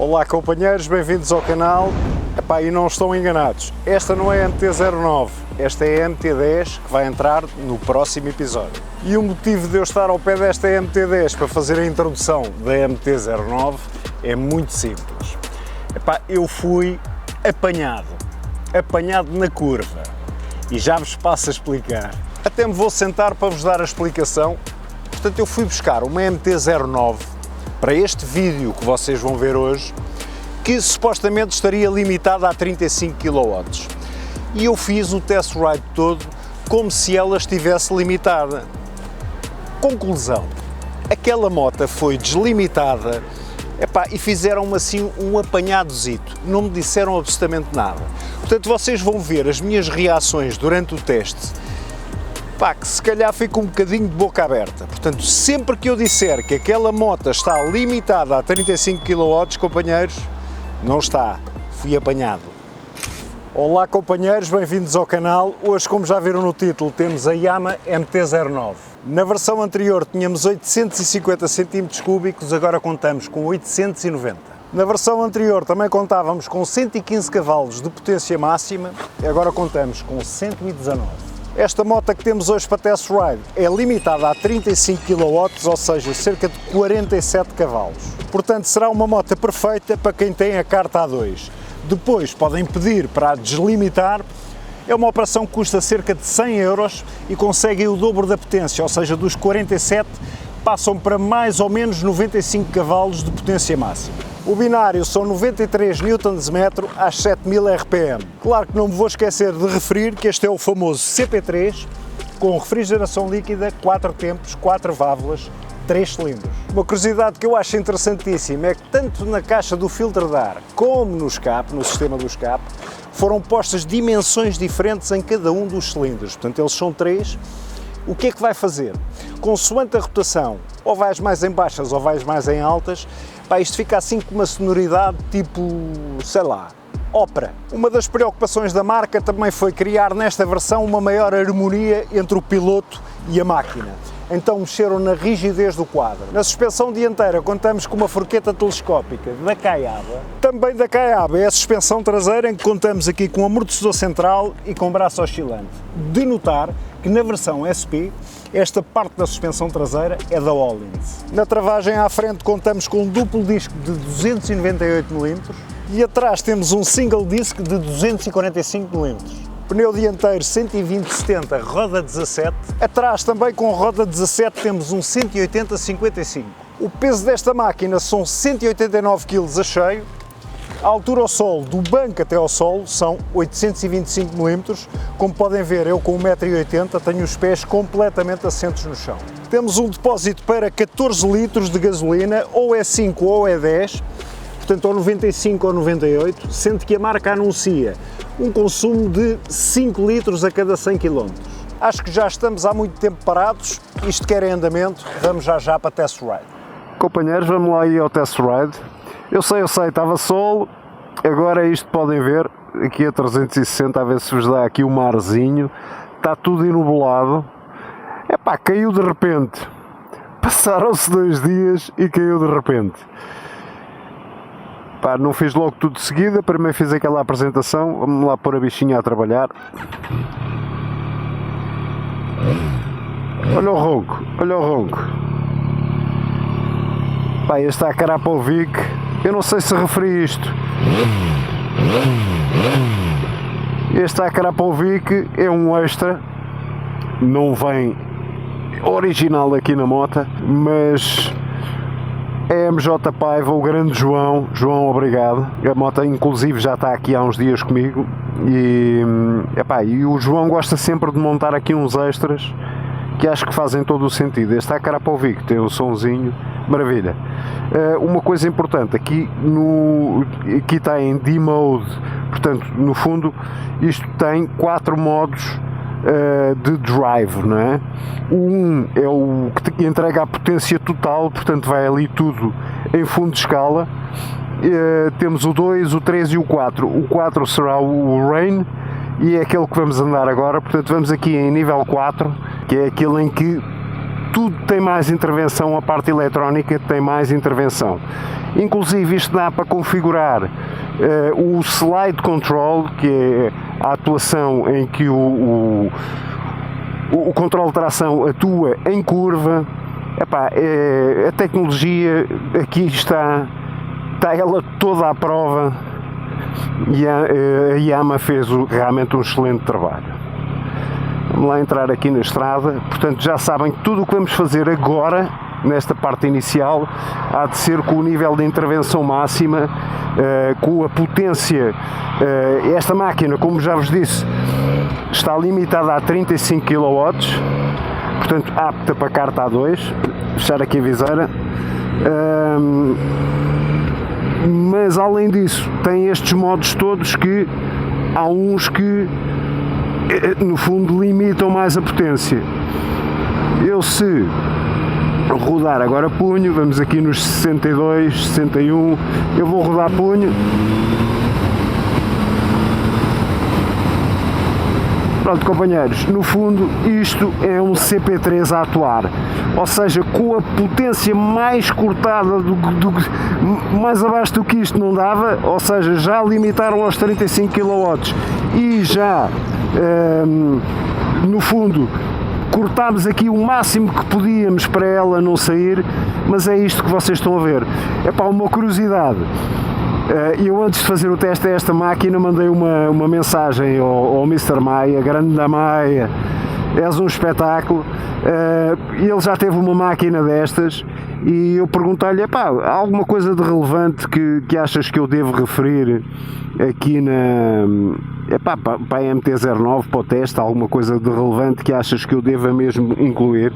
Olá companheiros, bem-vindos ao canal. E não estão enganados, esta não é a MT-09, esta é a MT-10 que vai entrar no próximo episódio. E o motivo de eu estar ao pé desta MT-10 para fazer a introdução da MT-09 é muito simples. Eu fui apanhado na curva e já vos passo a explicar. Até me vou sentar para vos dar a explicação. Portanto, eu fui buscar uma MT-09 para este vídeo que vocês vão ver hoje, que supostamente estaria limitada a 35 kW. E eu fiz o test ride todo como se ela estivesse limitada. Conclusão, aquela moto foi deslimitada e fizeram-me assim um apanhadozito, não me disseram absolutamente nada. Portanto, vocês vão ver as minhas reações durante o teste, que se calhar fica um bocadinho de boca aberta. Portanto, sempre que eu disser que aquela moto está limitada a 35 kW, companheiros, não está, fui apanhado. Olá companheiros, bem-vindos ao canal. Hoje, como já viram no título, temos a Yamaha MT-09. Na versão anterior tínhamos 850 cm3, agora contamos com 890. Na versão anterior também contávamos com 115 cavalos de potência máxima, agora contamos com 119. Esta moto que temos hoje para test ride é limitada a 35 kW, ou seja, cerca de 47 cavalos. Portanto, será uma moto perfeita para quem tem a carta A2. Depois podem pedir para a deslimitar. É uma operação que custa cerca de 100 euros e conseguem o dobro da potência, ou seja, dos 47 passam para mais ou menos 95 cavalos de potência máxima. O binário são 93 Nm às 7000 RPM. Claro que não me vou esquecer de referir que este é o famoso CP3 com refrigeração líquida, 4 tempos, 4 válvulas, 3 cilindros. Uma curiosidade que eu acho interessantíssima é que tanto na caixa do filtro de ar como no escape, no sistema do escape, foram postas dimensões diferentes em cada um dos cilindros. Portanto, eles são 3. O que é que vai fazer? Consoante a rotação, ou vais mais em baixas ou vais mais em altas, isto fica assim com uma sonoridade tipo, sei lá, ópera. Uma das preocupações da marca também foi criar nesta versão uma maior harmonia entre o piloto e a máquina. Então mexeram na rigidez do quadro. Na suspensão dianteira contamos com uma forqueta telescópica da Kayaba. Também da Kayaba é a suspensão traseira, em que contamos aqui com amortecedor central e com braço oscilante. De notar que na versão SP, esta parte da suspensão traseira é da Öhlins. Na travagem à frente contamos com um duplo disco de 298 mm e atrás temos um single disc de 245 mm. Pneu dianteiro 120/70, roda 17. Atrás também com roda 17 temos um 180/55. O peso desta máquina são 189 kg a cheio. A altura ao solo, do banco até ao solo, são 825 mm. Como podem ver, eu com 1,80 m tenho os pés completamente assentos no chão. Temos um depósito para 14 litros de gasolina, ou é 5 ou é 10, portanto ou 95 ou 98, sendo que a marca anuncia um consumo de 5 litros a cada 100 km. Acho que já estamos há muito tempo parados, isto quer em andamento, vamos já para test ride. Companheiros, vamos lá aí ao test ride. Eu sei, estava sol, agora isto podem ver, aqui a 360, a ver se vos dá aqui um marzinho, está tudo enublado, caiu de repente, passaram-se 2 dias e caiu de repente. Não fiz logo tudo de seguida, primeiro fiz aquela apresentação, vamos lá pôr a bichinha a trabalhar. Olha o ronco, olha o ronco. Este está a Karapovic. Eu não sei se referi isto. Este Karapovic é um extra, não vem original aqui na moto, mas é MJ Paiva, o grande João, obrigado. A moto inclusive já está aqui há uns dias comigo e o João gosta sempre de montar aqui uns extras que acho que fazem todo o sentido. Este Karapovic tem o sonzinho, maravilha. Uma coisa importante, aqui está em D-Mode, portanto, no fundo, isto tem 4 modos de drive, não é? O 1 é o que entrega a potência total, portanto vai ali tudo em fundo de escala. Temos o 2, o 3 e o 4. O 4 será o Rain e é aquele que vamos andar agora, portanto vamos aqui em nível 4, que é aquele em que tudo tem mais intervenção, a parte eletrónica tem mais intervenção. Inclusive isto dá para configurar o slide control, que é a atuação em que o controle de tração atua em curva. Epá, a tecnologia aqui está ela toda à prova, e a Yamaha fez realmente um excelente trabalho. Vamos lá entrar aqui na estrada. Portanto, já sabem que tudo o que vamos fazer agora, nesta parte inicial, há de ser com o nível de intervenção máxima, com a potência. Esta máquina, como já vos disse, está limitada a 35 kW, portanto apta para carta A2. Fechar aqui a viseira. Mas além disso tem estes modos todos, que há uns que no fundo limitam mais a potência. Eu, se rodar agora punho, vamos aqui nos 62, 61, eu vou rodar punho. Pronto, companheiros, no fundo isto é um CP3 a atuar, ou seja, com a potência mais cortada, mais abaixo do que isto não dava, ou seja, já limitaram aos 35 kW e já, no fundo, cortámos aqui o máximo que podíamos para ela não sair, mas é isto que vocês estão a ver. É para uma curiosidade. Eu, antes de fazer o teste a esta máquina, mandei uma mensagem ao Mr. Maia, grande da Maia, és um espetáculo. Ele já teve uma máquina destas e eu perguntei-lhe: há alguma coisa de relevante que achas que eu devo referir aqui para a MT-09, para o teste, alguma coisa de relevante que achas que eu deva mesmo incluir?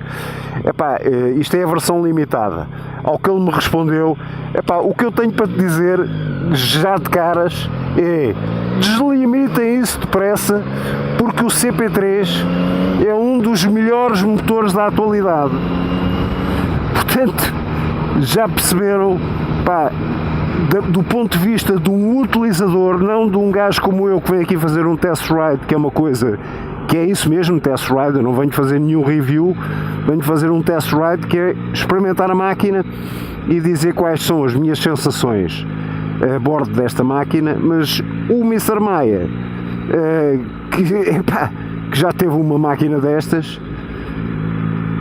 Isto é a versão limitada. Ao que ele me respondeu: o que eu tenho para te dizer já de caras é: deslimitem isso depressa, porque o CP3 é um dos melhores motores da atualidade. Portanto, já perceberam, do ponto de vista de um utilizador, não de um gajo como eu que vem aqui fazer um test ride, que é uma coisa que é isso mesmo, test ride. Eu não venho fazer nenhum review, venho fazer um test ride, que é experimentar a máquina e dizer quais são as minhas sensações a bordo desta máquina. Mas o Mr. Maia, que já teve uma máquina destas,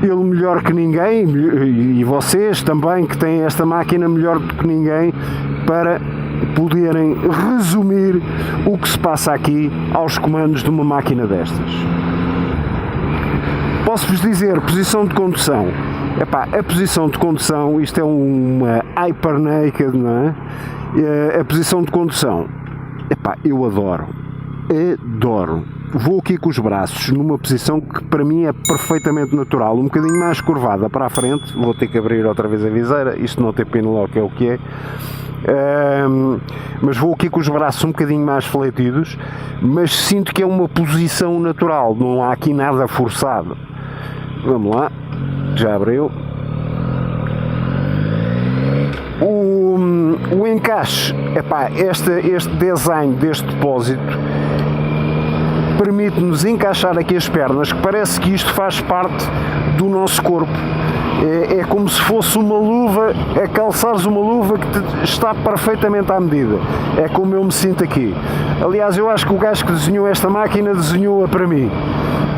ele melhor que ninguém, e vocês também que têm esta máquina, melhor do que ninguém para poderem resumir o que se passa aqui aos comandos de uma máquina destas. Posso-vos dizer, posição de condução. A posição de condução, isto é uma Hyper Naked, não é? A posição de condução, eu adoro. Vou aqui com os braços numa posição que para mim é perfeitamente natural, um bocadinho mais curvada para a frente. Vou ter que abrir outra vez a viseira, isto não tem pin lock, é o que é. Mas vou aqui com os braços um bocadinho mais fletidos, mas sinto que é uma posição natural, não há aqui nada forçado. Vamos lá, já abriu. O encaixe, este design deste depósito permite-nos encaixar aqui as pernas, que parece que isto faz parte do nosso corpo. É como se fosse uma luva, é calçares uma luva que está perfeitamente à medida. É como eu me sinto aqui. Aliás, eu acho que o gajo que desenhou esta máquina desenhou-a para mim,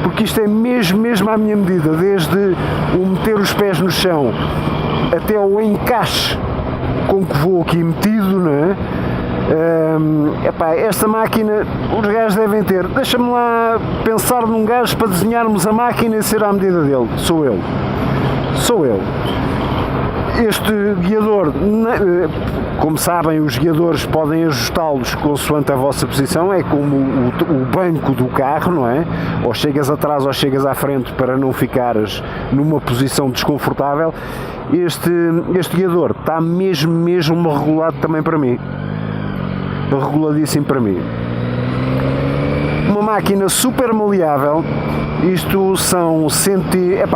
porque isto é mesmo à minha medida, desde o meter os pés no chão até o encaixe com que vou aqui metido, não é? Esta máquina os gajos devem ter. Deixa-me lá pensar num gajo para desenharmos a máquina e ser à medida dele. Sou eu. Este guiador, como sabem, os guiadores podem ajustá-los consoante a vossa posição. É como o banco do carro, não é? Ou chegas atrás ou chegas à frente para não ficares numa posição desconfortável. Este guiador está mesmo regulado também para mim. Reguladíssimo para mim. Uma máquina super maleável. Isto são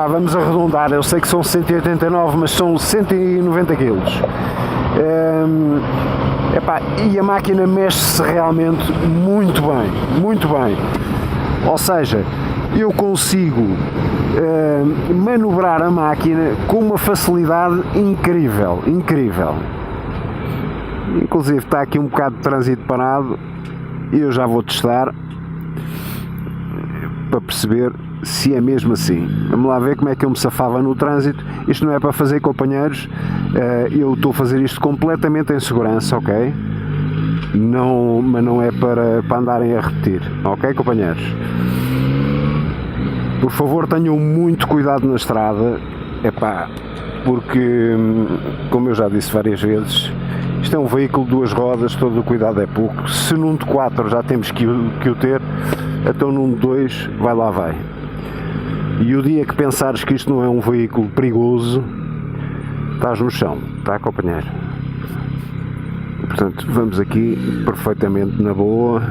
vamos arredondar, eu sei que são 189, mas são 190 kg. E a máquina mexe-se realmente muito bem. Ou seja, eu consigo manobrar a máquina com uma facilidade incrível, incrível. Inclusive está aqui um bocado de trânsito parado e eu já vou testar para perceber se é mesmo assim. Vamos lá ver como é que eu me safava no trânsito. Isto não é para fazer, companheiros, eu estou a fazer isto completamente em segurança, ok? Não, mas não é para andarem a repetir, ok, companheiros? Por favor, tenham muito cuidado na estrada, porque, como eu já disse várias vezes, isto é um veículo de 2 rodas, todo o cuidado é pouco. Se num de 4 já temos que o ter, então num de 2 vai lá vai. E o dia que pensares que isto não é um veículo perigoso, estás no chão, tá, companheiro? Portanto, vamos aqui perfeitamente na boa,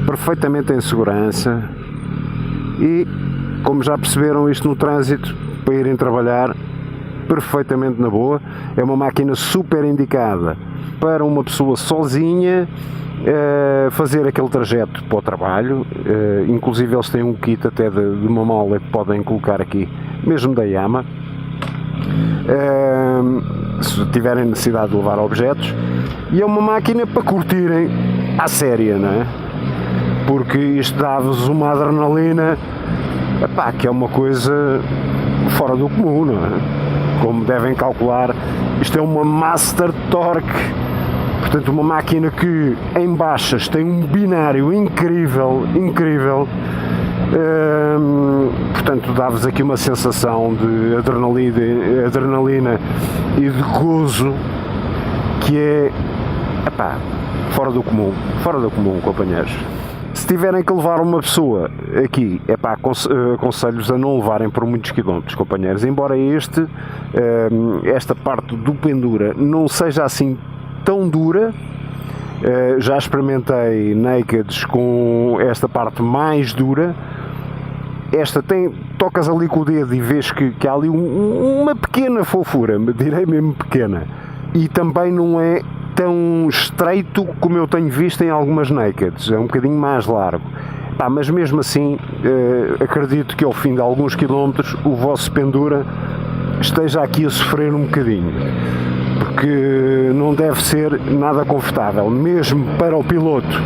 perfeitamente em segurança e, como já perceberam, isto no trânsito, para irem trabalhar, perfeitamente na boa. É uma máquina super indicada para uma pessoa sozinha fazer aquele trajeto para o trabalho. Inclusive eles têm um kit até de uma mola que podem colocar aqui, mesmo da Yamaha, se tiverem necessidade de levar objetos. E é uma máquina para curtirem à séria, não é? Porque isto dá-vos uma adrenalina, que é uma coisa fora do comum, não é? Como devem calcular, isto é uma Master Torque, portanto uma máquina que em baixas tem um binário incrível, incrível, portanto dá-vos aqui uma sensação de adrenalina e de gozo que é, fora do comum, companheiros. Se tiverem que levar uma pessoa aqui, aconselho-vos a não levarem por muitos quilómetros, companheiros, embora esta parte do pendura não seja assim tão dura. Já experimentei nakeds com esta parte mais dura. Esta tocas ali com o dedo e vês que há ali uma pequena fofura, direi mesmo pequena, e também não é tão estreito como eu tenho visto em algumas nakeds, é um bocadinho mais largo. Mas mesmo assim, acredito que ao fim de alguns quilómetros o vosso pendura esteja aqui a sofrer um bocadinho, porque não deve ser nada confortável, mesmo para o piloto.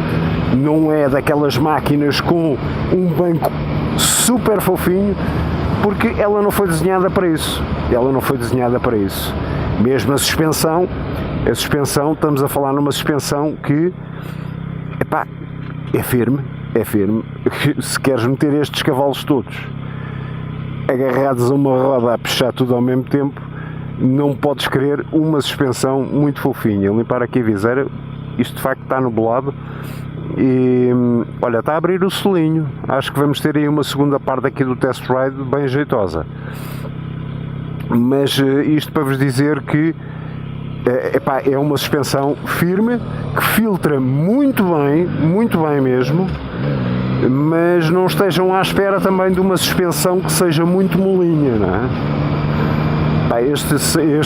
Não é daquelas máquinas com um banco super fofinho, porque ela não foi desenhada para isso. Mesmo a suspensão, estamos a falar numa suspensão que é firme. Se queres meter estes cavalos todos agarrados a uma roda a puxar tudo ao mesmo tempo, não podes querer uma suspensão muito fofinha. Limpar aqui a viseira, isto de facto está nublado e olha, está a abrir o solinho. Acho que vamos ter aí uma segunda parte aqui do test ride bem jeitosa, mas isto para vos dizer que é uma suspensão firme, que filtra muito bem mesmo, mas não estejam à espera também de uma suspensão que seja muito molinha, não é? Este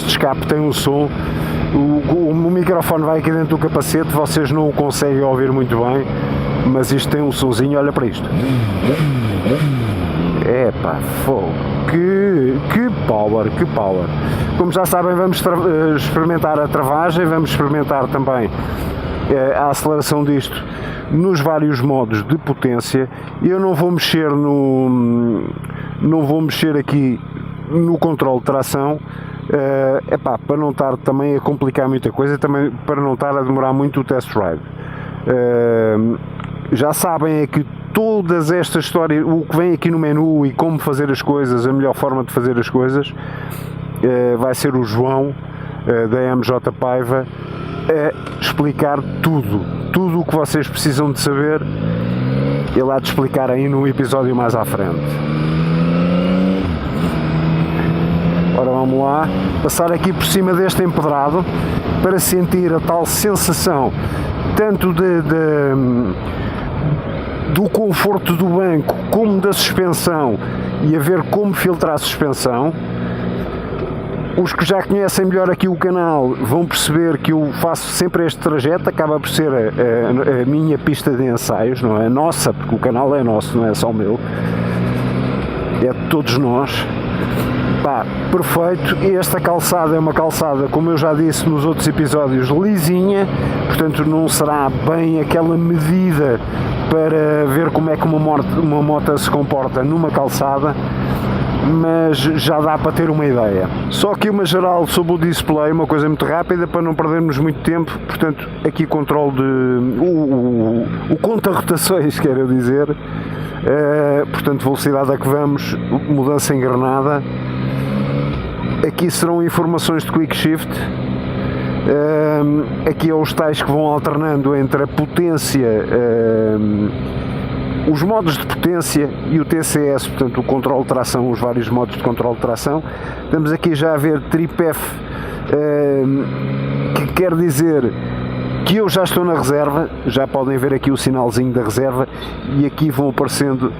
escape tem um som, o microfone vai aqui dentro do capacete, vocês não o conseguem ouvir muito bem, mas isto tem um sonzinho, olha para isto. Fogo, que power. Como já sabem, vamos experimentar a travagem, vamos experimentar também a aceleração disto nos vários modos de potência. Eu não vou mexer aqui no controle de tração, para não estar também a complicar muita coisa, também para não estar a demorar muito o test ride. Já sabem que todas estas histórias, o que vem aqui no menu e como fazer as coisas, a melhor forma de fazer as coisas, vai ser o João da MJ Paiva a explicar tudo o que vocês precisam de saber. Ele há de explicar aí num episódio mais à frente. Ora, vamos lá, passar aqui por cima deste empedrado para sentir a tal sensação tanto do conforto do banco como da suspensão, e a ver como filtrar a suspensão. Os que já conhecem melhor aqui o canal vão perceber que eu faço sempre este trajeto, acaba por ser a minha pista de ensaios, não é? A nossa, porque o canal é nosso, não é só o meu. é de todos nós. Pá, perfeito. E esta calçada é uma calçada, como eu já disse nos outros episódios, lisinha, portanto não será bem aquela medida para ver como é que uma moto se comporta numa calçada, mas já dá para ter uma ideia. Só aqui uma geral sobre o display, uma coisa muito rápida para não perdermos muito tempo. Portanto, aqui controle de o conta-rotações, quero dizer, portanto velocidade a que vamos, mudança em engrenada. Aqui serão informações de Quick Shift. Aqui é os tais que vão alternando entre a potência, os modos de potência e o TCS, portanto o controle de tração, os vários modos de controle de tração. Estamos aqui já a ver Trip-F, que quer dizer que eu já estou na reserva. Já podem ver aqui o sinalzinho da reserva, e aqui vão aparecendo,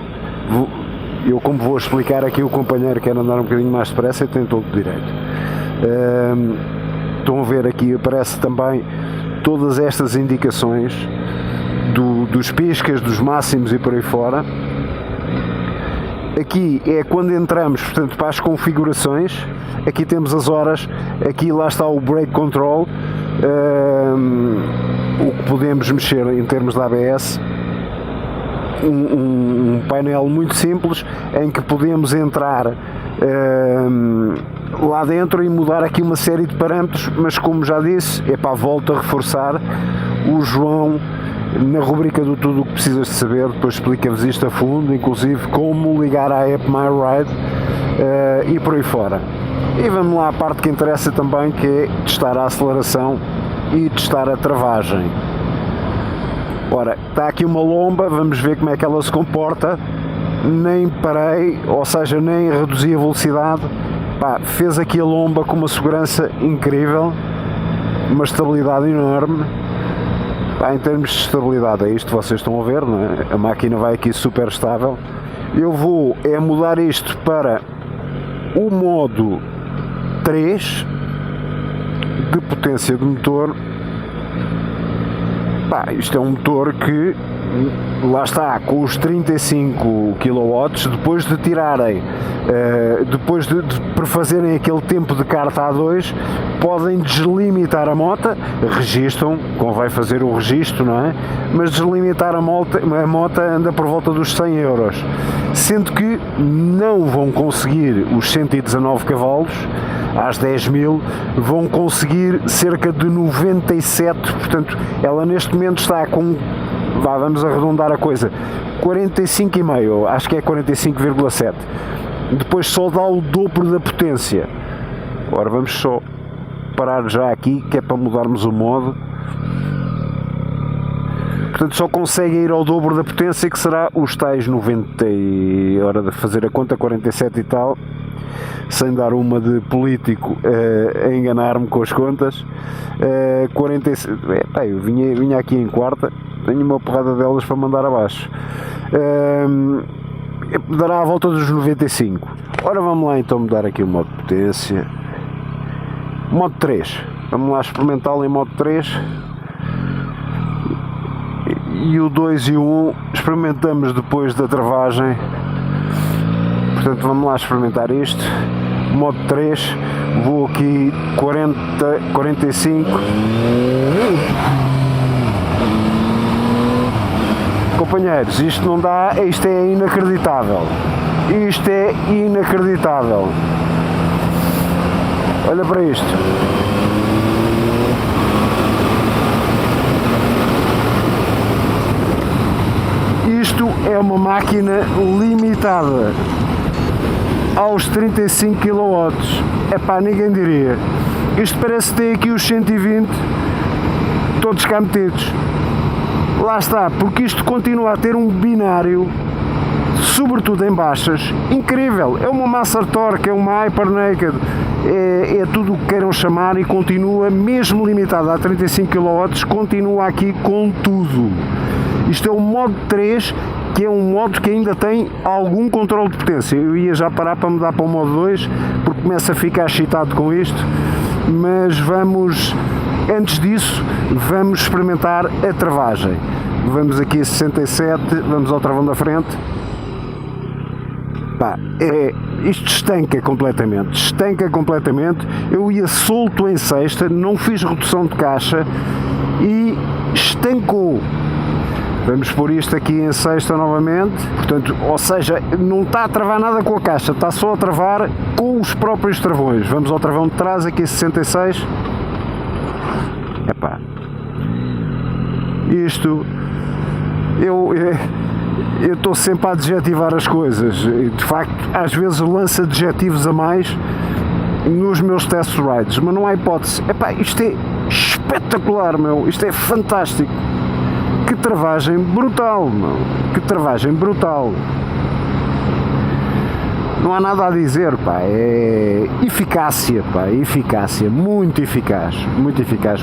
eu como vou explicar aqui, o companheiro quer andar um bocadinho mais depressa e tem todo o direito. Estão a ver aqui, aparece também todas estas indicações dos piscas, dos máximos e por aí fora. Aqui é quando entramos, portanto, para as configurações. Aqui temos as horas, aqui lá está o Brake Control, o que podemos mexer em termos de ABS. Um painel muito simples em que podemos entrar lá dentro e mudar aqui uma série de parâmetros, mas como já disse, volto a reforçar, o João na rubrica do Tudo o que precisas de saber depois explica-vos isto a fundo, inclusive como ligar à app MyRide e por aí fora. E vamos lá à parte que interessa também, que é testar a aceleração e testar a travagem. Ora, está aqui uma lomba, vamos ver como é que ela se comporta. Nem parei, ou seja, nem reduzi a velocidade. Pá, fez aqui a lomba com uma segurança incrível, uma estabilidade enorme. Pá, em termos de estabilidade, é isto que vocês estão a ver, não é? A máquina vai aqui super estável. Eu vou mudar isto para o modo 3 de potência de motor. Pá, isto é um motor que, lá está, com os 35 kW, depois de tirarem, depois de prefazerem aquele tempo de carta A2, podem deslimitar a moto, registram, convém fazer o registro, não é? Mas deslimitar a moto anda por volta dos 100 euros, sendo que não vão conseguir os 119 cavalos, às 10.000, vão conseguir cerca de 97, portanto, ela neste momento está com, vamos arredondar a coisa, 45,5, acho que é 45,7, depois só dá o dobro da potência. Agora vamos só parar já aqui, que é para mudarmos o modo. Portanto, só consegue ir ao dobro da potência, que será os tais 90, hora de fazer a conta, 47 e tal, sem dar uma de político a enganar-me com as contas. 46, eu vinha aqui em quarta, tenho uma porrada delas para mandar abaixo. Dará a volta dos 95. Ora, vamos lá então mudar aqui o modo de potência. Modo 3, vamos lá experimentá-lo em modo 3. E o 2 e o 1 experimentamos depois da travagem. Portanto, vamos lá experimentar isto. Modo 3, vou aqui 40, 45. Companheiros, isto não dá, isto é inacreditável. Isto é inacreditável. Olha para isto. Isto é uma máquina limitada aos 35 kW. Epá, ninguém diria. Isto parece ter aqui os 120 todos cá metidos. Lá está, porque isto continua a ter um binário, sobretudo em baixas, incrível. É uma Master Torque, é uma Hyper Naked, é tudo o que queiram chamar, e continua, mesmo limitada a 35 kW, continua aqui com tudo. Isto é o modo 3, que é um modo que ainda tem algum controle de potência. Eu ia já parar para mudar para o modo 2, porque começo a ficar excitado com isto, mas vamos, antes disso, vamos experimentar a travagem. Vamos aqui a 67, vamos ao travão da frente. Pá, isto estanca completamente, eu ia solto em sexta, não fiz redução de caixa e estancou. Vamos pôr isto aqui em sexta novamente, portanto, ou seja, não está a travar nada com a caixa, está só a travar com os próprios travões. Vamos ao travão de trás, aqui 66. Epá, isto, eu estou sempre a adjetivar as coisas, de facto, às vezes lanço adjetivos a mais nos meus test rides, mas não há hipótese. Epá, isto é espetacular, meu, isto é fantástico. Que travagem brutal, meu. Que travagem brutal. Não há nada a dizer, pá. É eficácia, pá. Eficácia. Muito eficaz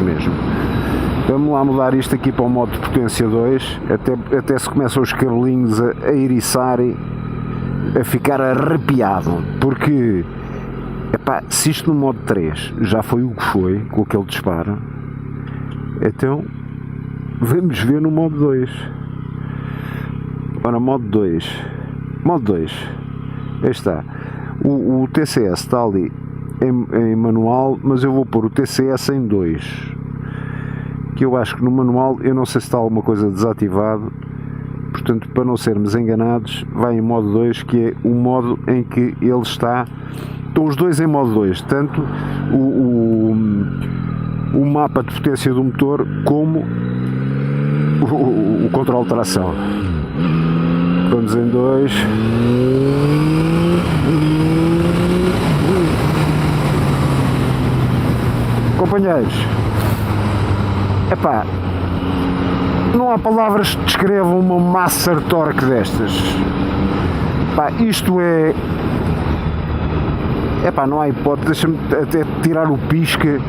mesmo. Vamos lá mudar isto aqui para o modo de potência 2. Até se começam os cabelinhos a eriçarem, a ficar arrepiado. Porque, epá, se isto no modo 3 já foi o que foi, com aquele disparo, então vamos ver no modo 2. Ora, modo 2. Aí está. O TCS está ali em manual, mas eu vou pôr o TCS em 2. Que eu acho que no manual, eu não sei se está alguma coisa desativado. Portanto, para não sermos enganados, vai em modo 2, que é o modo em que ele está. Estão os dois em modo 2. Tanto o mapa de potência do motor como o controle de tração. Vamos em 2. Companheiros, epá, não há palavras que descrevam uma Master Torque destas. Epá, isto é... Epá, não há hipótese, deixa-me até tirar o pisca.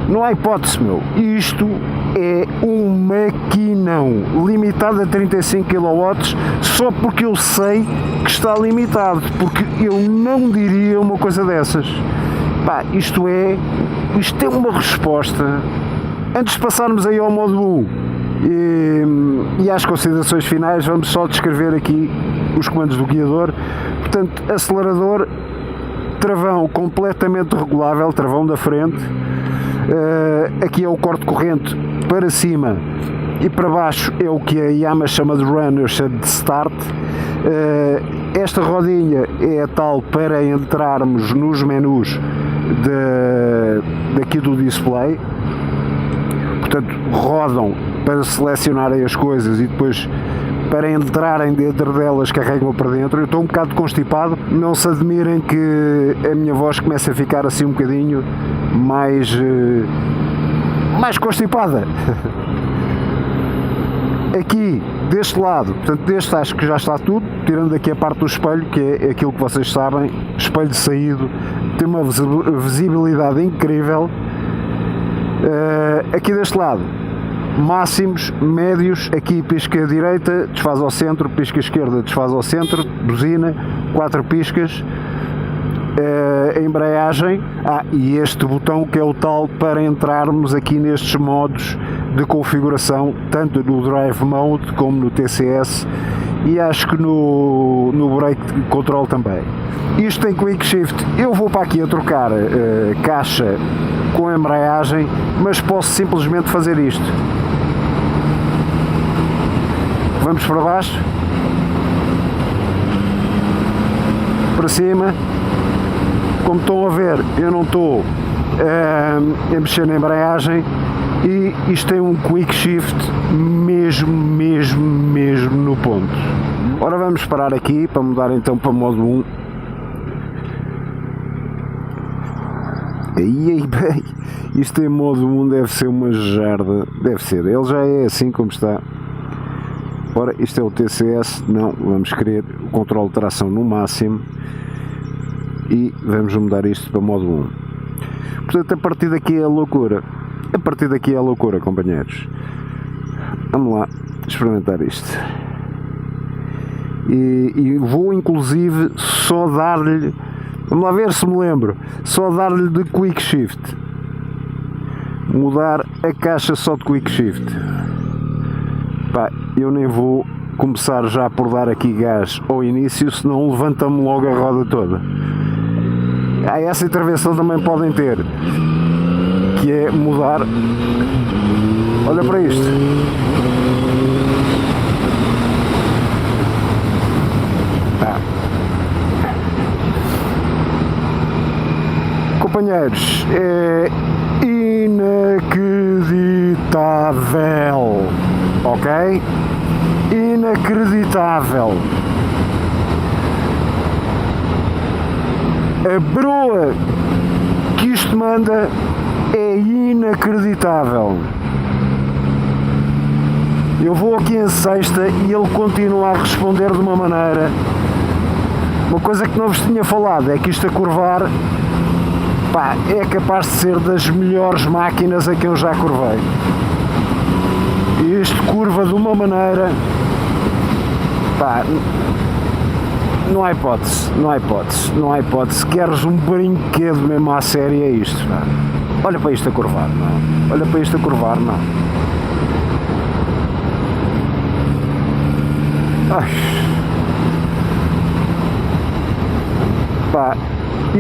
Não há hipótese, meu. Isto é um maquinão, limitado a 35 kW, só porque eu sei que está limitado, porque eu não diria uma coisa dessas. Pá, isto é uma resposta. Antes de passarmos aí ao modo 1 e às considerações finais, vamos só descrever aqui os comandos do guiador. Portanto, acelerador, travão completamente regulável, travão da frente. Aqui é o corte de corrente para cima e para baixo é o que a Yamaha chama de runner, chama de start. Esta rodinha é a tal para entrarmos nos menus daqui do display. Portanto, rodam para selecionarem as coisas e depois, para entrarem dentro delas, carregam para dentro. Eu estou um bocado constipado, não se admirem que a minha voz começa a ficar assim um bocadinho mais constipada. Aqui, deste lado, portanto, deste acho que já está tudo, tirando aqui a parte do espelho, que é aquilo que vocês sabem, espelho saído, tem uma visibilidade incrível. Aqui deste lado, máximos, médios, aqui pisca direita, desfaz ao centro, pisca esquerda, desfaz ao centro, buzina, 4 piscas, a embreagem, e este botão que é o tal para entrarmos aqui nestes modos de configuração, tanto no Drive Mode como no TCS e acho que no Brake Control também. Isto tem Quick Shift, eu vou para aqui a trocar caixa com a embreagem, mas posso simplesmente fazer isto. Vamos para baixo, para cima. Como estão a ver, eu não estou a mexer na embreagem e isto tem um Quick Shift mesmo no ponto. Ora, vamos parar aqui para mudar então para o modo 1. Aí bem, isto em modo 1 deve ser uma jarda, deve ser, ele já é assim como está. Ora, isto é o TCS, não, vamos querer o controle de tração no máximo e vamos mudar isto para modo 1. Portanto, a partir daqui é a loucura, companheiros. Vamos lá experimentar isto. E vou inclusive só dar-lhe, vamos lá ver se me lembro, só dar-lhe de Quick Shift, mudar a caixa só de Quick Shift. Pá, eu nem vou começar já por dar aqui gás ao início, senão levanta-me logo a roda toda. Essa intervenção também podem ter, que é mudar. Olha para isto. Companheiros, é inacreditável, ok? Inacreditável. A broa que isto manda é inacreditável. Eu vou aqui em sexta e ele continua a responder de uma maneira. Uma coisa que não vos tinha falado é que isto a curvar, pá, é capaz de ser das melhores máquinas a que eu já curvei. Isto curva de uma maneira, pá, não há hipótese, não há hipótese, não há hipótese. Queres um brinquedo mesmo à série, é isto, pá. Olha para isto a curvar, não. Olha para isto a curvar, não. Ai. Pá,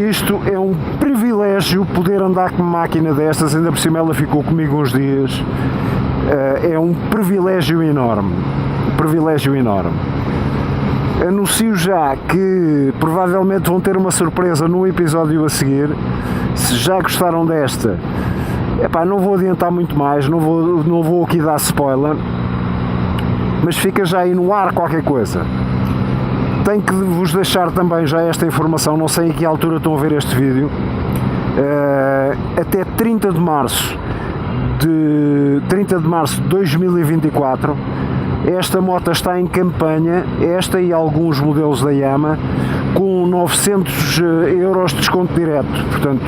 isto é um privilégio poder andar com uma máquina destas, ainda por cima ela ficou comigo uns dias. É um privilégio enorme, privilégio enorme. Anuncio já que provavelmente vão ter uma surpresa no episódio a seguir. Se já gostaram desta, epá, não vou adiantar muito mais, não vou aqui dar spoiler, mas fica já aí no ar qualquer coisa. Tenho que vos deixar também já esta informação, não sei em que altura estão a ver este vídeo. Até 30 de março de 2024 esta moto está em campanha, esta e alguns modelos da Yamaha, com 900 euros de desconto direto. Portanto,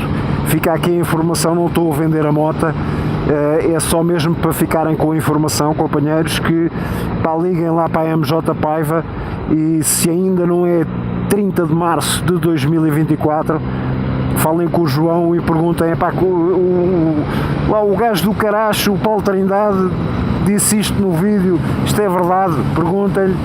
fica aqui a informação, não estou a vender a moto, é só mesmo para ficarem com a informação, companheiros, que pá, liguem lá para a MJ Paiva e se ainda não é 30 de março de 2024, falem com o João e perguntem, epá, lá o gajo do Caracho, o Paulo Trindade, disse isto no vídeo, isto é verdade, perguntem-lhe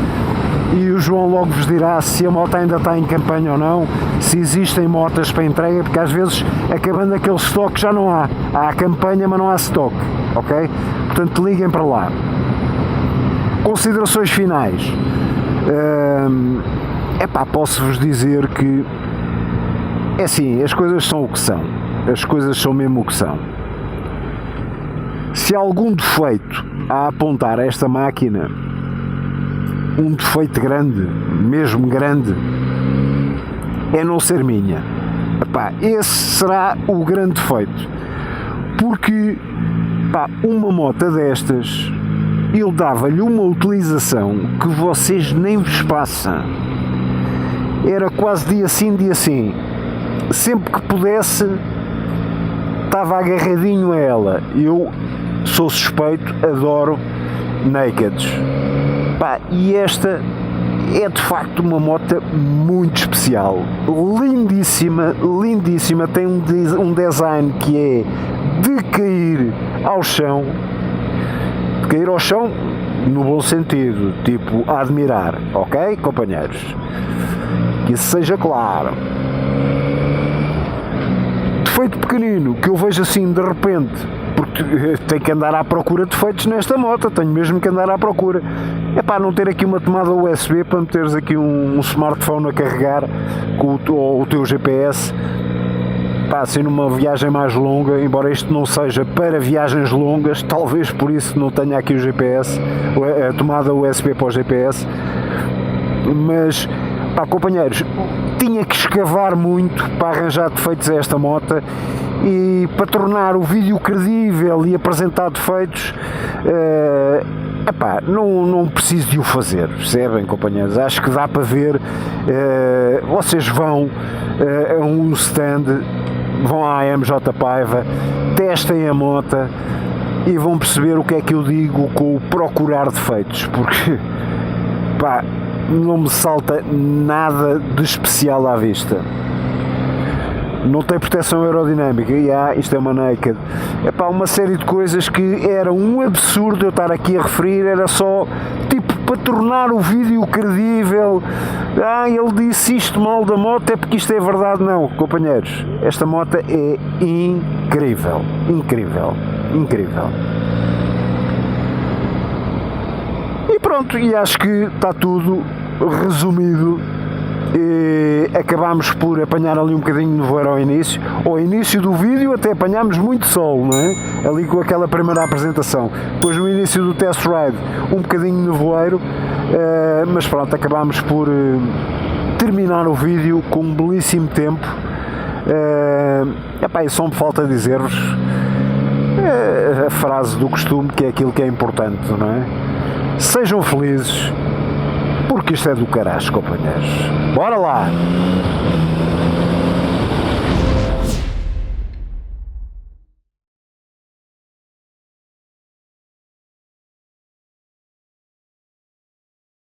e o João logo vos dirá se a moto ainda está em campanha ou não, se existem motas para entrega, porque às vezes acabando aquele estoque já não há a campanha, mas não há estoque, ok? Portanto, liguem para lá. Considerações finais. Epá, posso-vos dizer que é assim, as coisas são o que são, as coisas são mesmo o que são. Se há algum defeito a apontar a esta máquina, um defeito grande, mesmo grande, é não ser minha. Epá, esse será o grande defeito, porque pá, uma moto destas eu dava-lhe uma utilização que vocês nem vos passam. Era quase dia sim, dia sim. Sempre que pudesse estava agarradinho a ela. Eu sou suspeito, adoro nakeds. Pá, e esta é de facto uma moto muito especial, lindíssima, lindíssima, tem um design que é de cair ao chão, no bom sentido, tipo a admirar, ok, companheiros? Que isso seja claro. Defeito pequenino que eu vejo assim de repente, porque tenho que andar à procura de defeitos nesta moto, tenho mesmo que andar à procura. É para não ter aqui uma tomada USB para meteres aqui um smartphone a carregar com o teu GPS, pá, assim numa viagem mais longa, embora isto não seja para viagens longas, talvez por isso não tenha aqui o GPS, a tomada USB para o GPS, mas pá, companheiros, tinha que escavar muito para arranjar defeitos a esta moto e para tornar o vídeo credível e apresentar defeitos, epá, não preciso de o fazer, percebem, companheiros? Acho que dá para ver, vocês vão a um stand, vão à MJ Paiva, testem a moto e vão perceber o que é que eu digo com o procurar defeitos, porque pá, não me salta nada de especial à vista. Não tem proteção aerodinâmica, isto é uma naked. Epá, uma série de coisas que era um absurdo eu estar aqui a referir, era só tipo para tornar o vídeo credível. Ele disse isto mal da moto, é porque isto é verdade. Não, companheiros, esta moto é incrível, incrível, incrível. E pronto, e acho que está tudo resumido. E acabámos por apanhar ali um bocadinho de nevoeiro ao início do vídeo até apanhámos muito sol, não é? Ali com aquela primeira apresentação, depois no início do test ride um bocadinho de nevoeiro, mas pronto, acabámos por terminar o vídeo com um belíssimo tempo. E só me falta dizer-vos a frase do costume, que é aquilo que é importante, não é? Sejam felizes, porque isto é do caralho, companheiros. Bora lá!